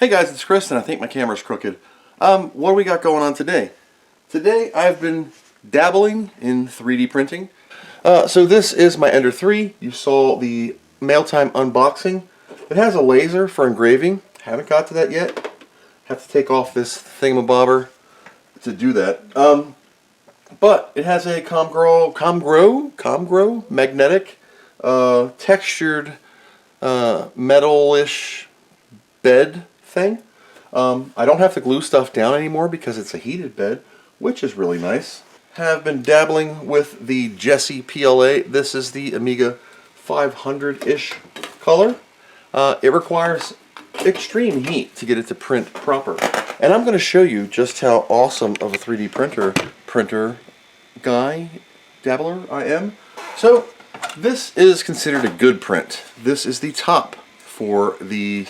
Hey guys, it's Chris, and I think my camera's crooked. What do we got going on today? Today I've been dabbling in 3D printing. So this is my Ender 3. You saw the mail time unboxing. It has a laser for engraving. Haven't got to that yet. Have to take off this thingamabobber to do that. But it has a Comgrow magnetic, textured, metal-ish bed thing. I don't have to glue stuff down anymore because it's a heated bed, which is really nice. Have been dabbling with the Jessie PLA. This is the Amiga 500-ish color. It requires extreme heat to get it to print proper. And I'm going to show you just how awesome of a 3D printer dabbler I am. So this is considered a good print. This is the top for the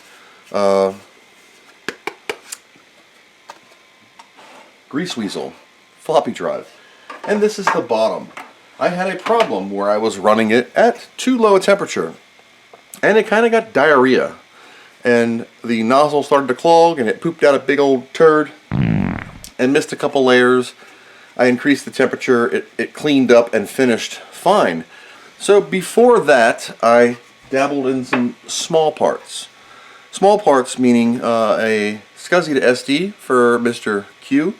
Greaseweazle floppy drive, and this is the bottom. I had a problem where I was running it at too low a temperature, and it kind of got diarrhea, and the nozzle started to clog, and it pooped out a big old turd, and missed a couple layers. I increased the temperature, it cleaned up and finished fine. So before that, I dabbled in some small parts. Small parts meaning a SCSI to SD for Mr. Q.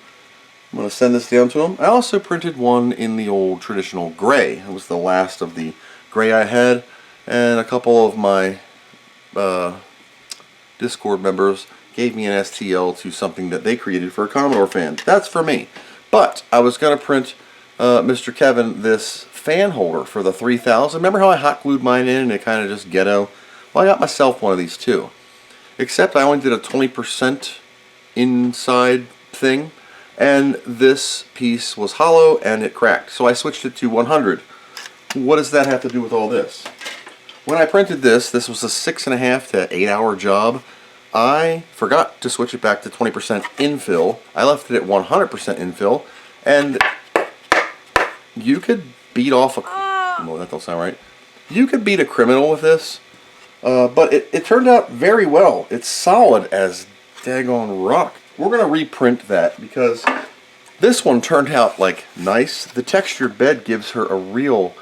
I'm going to send this down to him. I also printed one in the old traditional gray. It was the last of the gray I had, and a couple of my Discord members gave me an STL to something that they created for a Commodore fan. That's for me. But I was going to print Mr. Kevin this fan holder for the 3000. Remember how I hot glued mine in and it kind of just ghetto? Well, I got myself one of these too. Except I only did a 20% inside thing, and this piece was hollow and it cracked. So I switched it to 100. What does that have to do with all this? When I printed this was a 6.5 to 8 hour job. I forgot to switch it back to 20% infill. I left it at 100% infill, and you could beat off a... Oh, that don't sound right. You could beat a criminal with this, but it turned out very well. It's solid as daggone rock. We're going to reprint that because this one turned out like nice. The textured bed gives her a real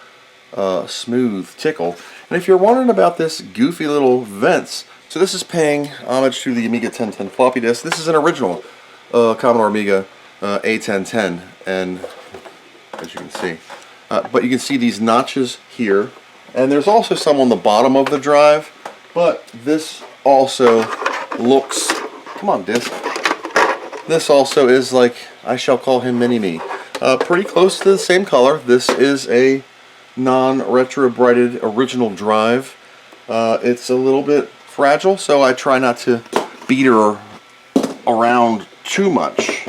smooth tickle. And if you're wondering about this goofy little vents, so this is paying homage to the Amiga 1010 floppy disk. This is an original Commodore Amiga A1010, and as you can see, but you can see these notches here, and there's also some on the bottom of the drive. But this also looks, come on disk, this also is like, I shall call him Mini-Me. Pretty close to the same color. This is a non-retrobrighted original drive. It's a little bit fragile, so I try not to beat her around too much.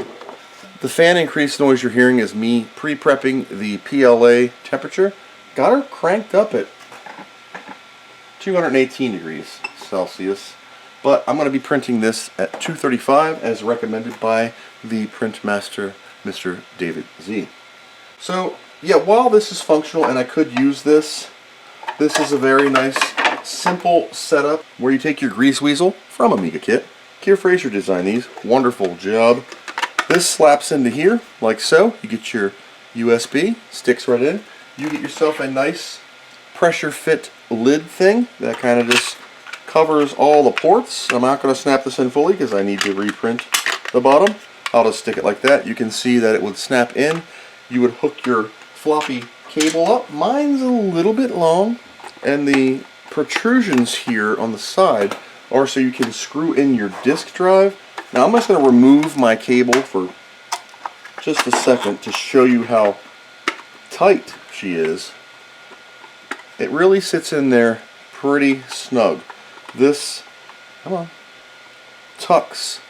The fan increased noise you're hearing is me pre-prepping the PLA temperature. Got her cranked up at 218 degrees Celsius. But I'm going to be printing this at 235 as recommended by the print master, Mr. David Z. So, yeah, while this is functional and I could use this, this is a very nice, simple setup where you take your Greaseweazle from Amiga Kit. Keir Fraser designed these. Wonderful job. This slaps into here, like so. You get your USB, sticks right in. You get yourself a nice pressure fit lid thing that kind of just covers all the ports. I'm not going to snap this in fully because I need to reprint the bottom. I'll just stick it like that. You can see that it would snap in. You would hook your floppy cable up. Mine's a little bit long, and the protrusions here on the side are so you can screw in your disk drive. Now I'm just going to remove my cable for just a second to show you how tight she is. It really sits in there pretty snug. This, come on, tucks,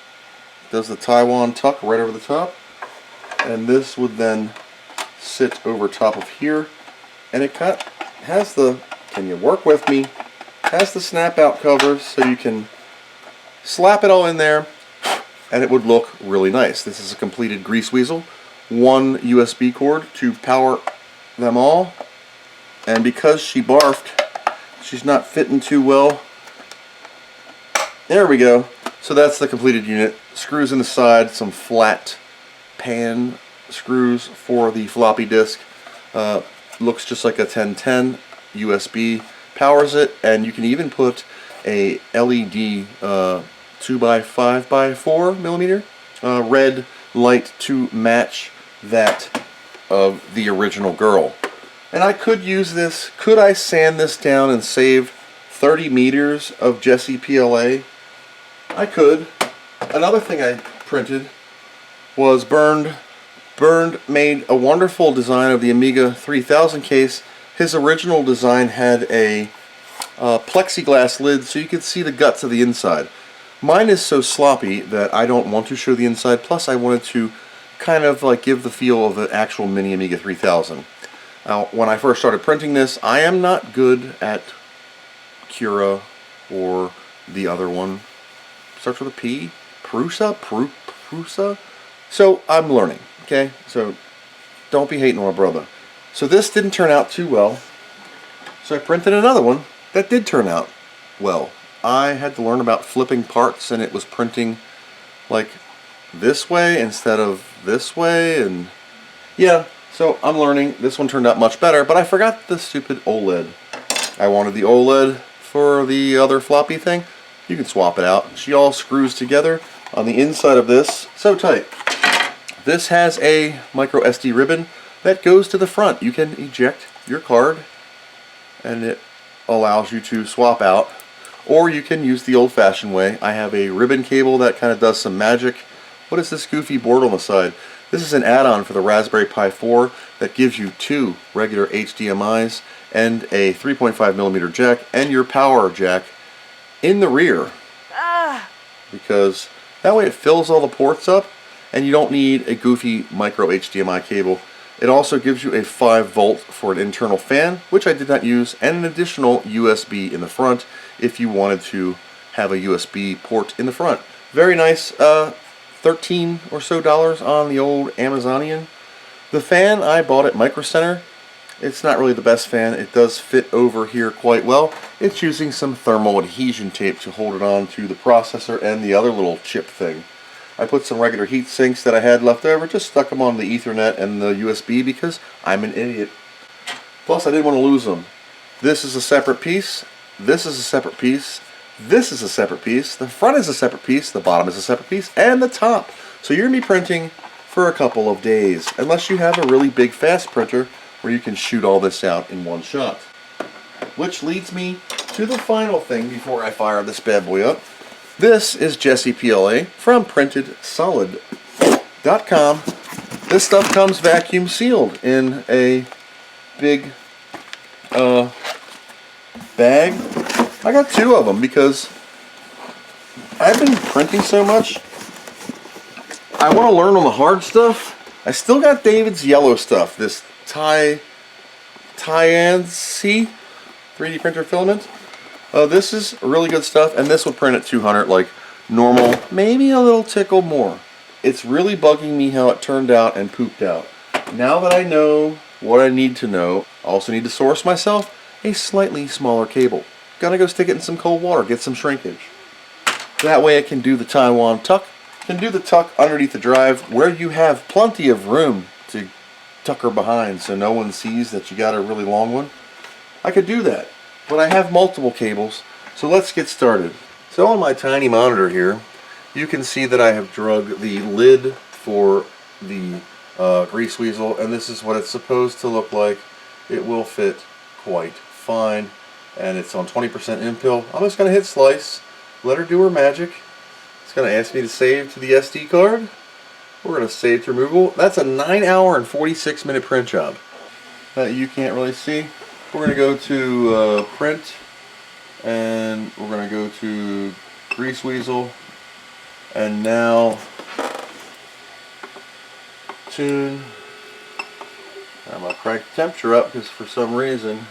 does the Taiwan tuck right over the top, and this would then sit over top of here, and it has the, can you work with me, has the snap out cover so you can slap it all in there and it would look really nice. This is a completed Greaseweazle, one USB cord to power them all, and because she barfed, she's not fitting too well. There we go. So that's the completed unit. Screws in the side, some flat pan screws for the floppy disk. Looks just like a 1010. USB powers it, and you can even put a LED 2x5x4 mm red light to match that of the original girl. And I could use this. Could I sand this down and save 30 meters of Jessie PLA? I could. Another thing I printed was Bernd made a wonderful design of the Amiga 3000 case. His original design had a plexiglass lid so you could see the guts of the inside. Mine is so sloppy that I don't want to show the inside, plus I wanted to kind of like give the feel of an actual mini Amiga 3000. Now, when I first started printing this, I am not good at Cura or the other one. Starts with a P? Prusa? So I'm learning, okay? So don't be hating on my brother. So this didn't turn out too well. So I printed another one that did turn out well. I had to learn about flipping parts, and it was printing like this way instead of this way, and yeah, so I'm learning. This one turned out much better, but I forgot the stupid OLED. I wanted the OLED for the other floppy thing. You can swap it out. She all screws together on the inside of this so tight. This has a micro SD ribbon that goes to the front. You can eject your card and it allows you to swap out, or you can use the old-fashioned way. I have a ribbon cable that kind of does some magic. What is this goofy board on the side? This is an add-on for the Raspberry Pi 4 that gives you 2 regular HDMIs and a 3.5mm jack and your power jack in the rear. Because that way it fills all the ports up and you don't need a goofy micro HDMI cable. It also gives you a 5-volt for an internal fan, which I did not use, and an additional USB in the front if you wanted to have a USB port in the front. Very nice, $13 or so on the old Amazonian. The fan I bought at Micro Center. It's not really the best fan. It does fit over here quite well. It's using some thermal adhesion tape to hold it on to the processor and the other little chip thing. I put some regular heat sinks that I had left over, just stuck them on the Ethernet and the USB because I'm an idiot. Plus I didn't want to lose them. This is a separate piece. This is a separate piece. This is a separate piece. The front is a separate piece. The bottom is a separate piece. And the top. So you're going to be printing for a couple of days. Unless you have a really big fast printer where you can shoot all this out in one shot. Which leads me to the final thing before I fire this bad boy up. This is Jessie PLA from Printedsolid.com. This stuff comes vacuum sealed in a big bag. I got 2 of them because I've been printing so much. I want to learn on the hard stuff. I still got David's yellow stuff, this Tianzi 3D printer filament. This is really good stuff, and this will print at 200 like normal, maybe a little tickle more. It's really bugging me how it turned out and pooped out. Now that I know what I need to know, I also need to source myself a slightly smaller cable. Gotta go stick it in some cold water, get some shrinkage. That way I can do the Taiwan tuck. Can do the tuck underneath the drive where you have plenty of room to tuck her behind so no one sees that you got a really long one. I could do that. But I have multiple cables, so let's get started. So on my tiny monitor here, you can see that I have drug the lid for the Greaseweazle, and this is what it's supposed to look like. It will fit quite fine, and it's on 20% infill. I'm just going to hit slice, let her do her magic. It's going to ask me to save to the SD card. We're going to save to removal. That's a 9-hour and 46-minute print job that you can't really see. We're going to go to print, and we're going to go to Greaseweazle, and now tune. I'm going to crank the temperature up because for some reason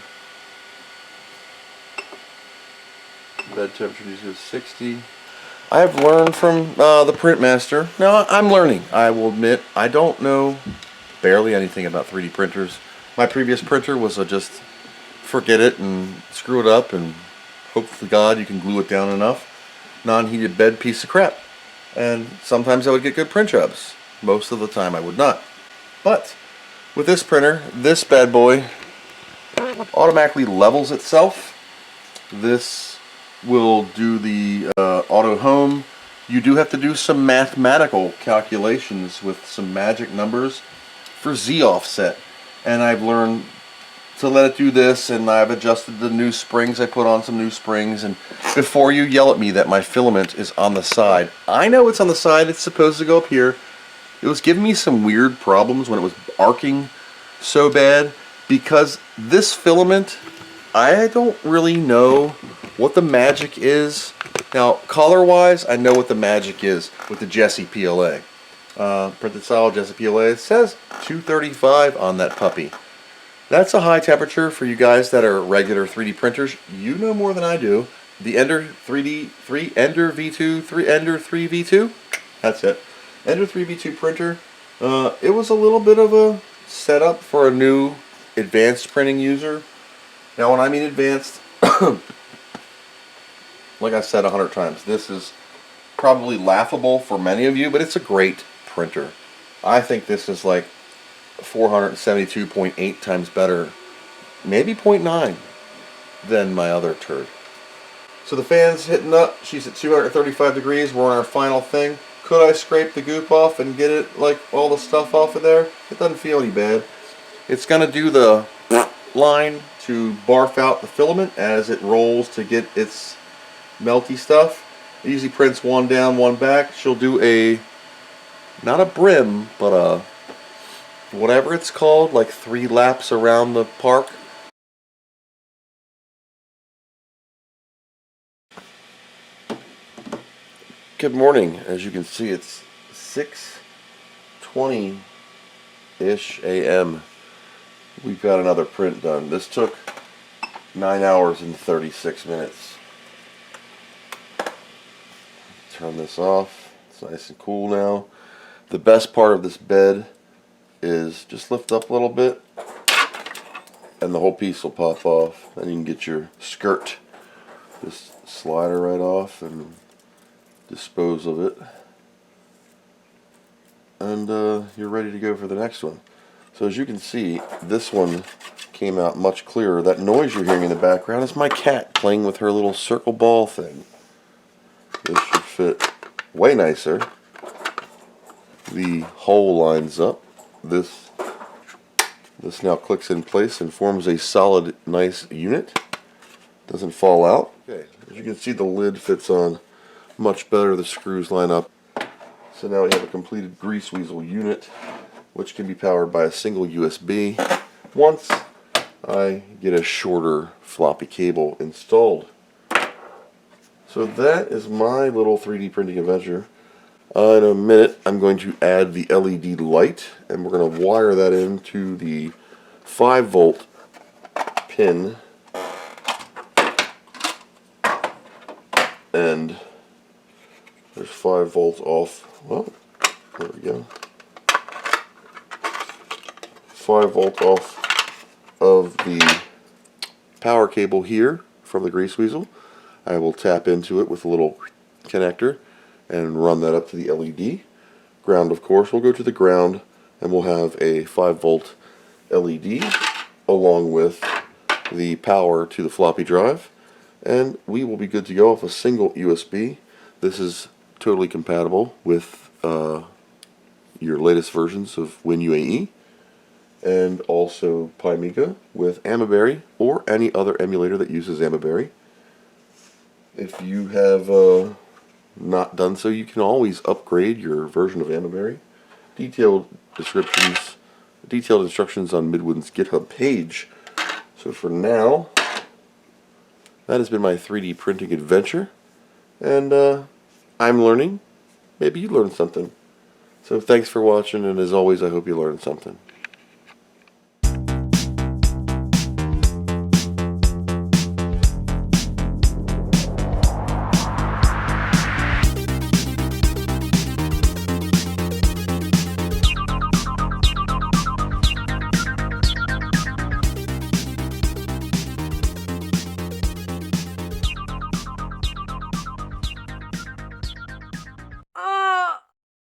bed temperature is 60. I have learned from the print master. Now I'm learning. I will admit I don't know barely anything about 3D printers. My previous printer was just forget it and screw it up and hope to God you can glue it down enough. non-heated bed piece of crap. And sometimes I would get good print jobs. Most of the time I would not. But with this printer, this bad boy automatically levels itself. This will do the auto home. You do have to do some mathematical calculations with some magic numbers for Z offset. And I've learned to let it do this, and I've adjusted the new springs. I put on some new springs, and before you yell at me that my filament is on the side, I know it's on the side, it's supposed to go up here. It was giving me some weird problems when it was arcing so bad, because this filament, I don't really know what the magic is. Now, color-wise, I know what the magic is with the Jessie PLA. Printedsolid Jessie PLA. It says 235 on that puppy. That's a high temperature for you guys that are regular 3D printers. You know more than I do. The Ender 3 Ender V2, Ender 3 V2. That's it. Ender 3 V2 printer. It was a little bit of a setup for a new advanced printing user. Now, when I mean advanced, like I said 100 times, this is probably laughable for many of you, but it's a great printer. I think this is like 472.8 times better, maybe 0.9 than my other turd. So the fan's hitting up. She's at 235 degrees. We're on our final thing. Could I scrape the goop off and get it, like, all the stuff off of there? It doesn't feel any bad. It's gonna do the line to barf out the filament as it rolls to get its melty stuff. It usually prints one down, one back. She'll do a, not a brim, but a, whatever it's called, like 3 laps around the park. Good morning. As you can see, it's 6:20-ish a.m. We've got another print done. This took 9 hours and 36 minutes. Turn this off. It's nice and cool now. The best part of this bed is just lift up a little bit and the whole piece will pop off, and you can get your skirt, just slide her right off and dispose of it, and you're ready to go for the next one. So as you can see, this one came out much clearer. That noise you're hearing in the background is my cat playing with her little circle ball thing. This should fit way nicer. The hole lines up. This now clicks in place and forms a solid, nice unit. Doesn't fall out. Okay, as you can see, the lid fits on much better. The screws line up. So now we have a completed Greaseweazle unit, which can be powered by a single USB once I get a shorter floppy cable installed. So that is my little 3D printing adventure. In a minute, I'm going to add the LED light, and we're going to wire that into the 5-volt pin, and there's 5 volts off. Well, there we go. 5 volts off of the power cable here from the Greaseweazle. I will tap into it with a little connector and run that up to the LED. Ground, of course, will go to the ground, and we'll have a 5-volt LED along with the power to the floppy drive, and we will be good to go off a single USB. This is totally compatible with your latest versions of WinUAE, and also Amiga with Avery or any other emulator that uses Avery. If you have not done so, you can always upgrade your version of Avery. Detailed instructions on Midwin's GitHub page. So for now, that has been my 3D printing adventure, and I'm learning. Maybe you learned something. So thanks for watching, and as always, I hope you learned something.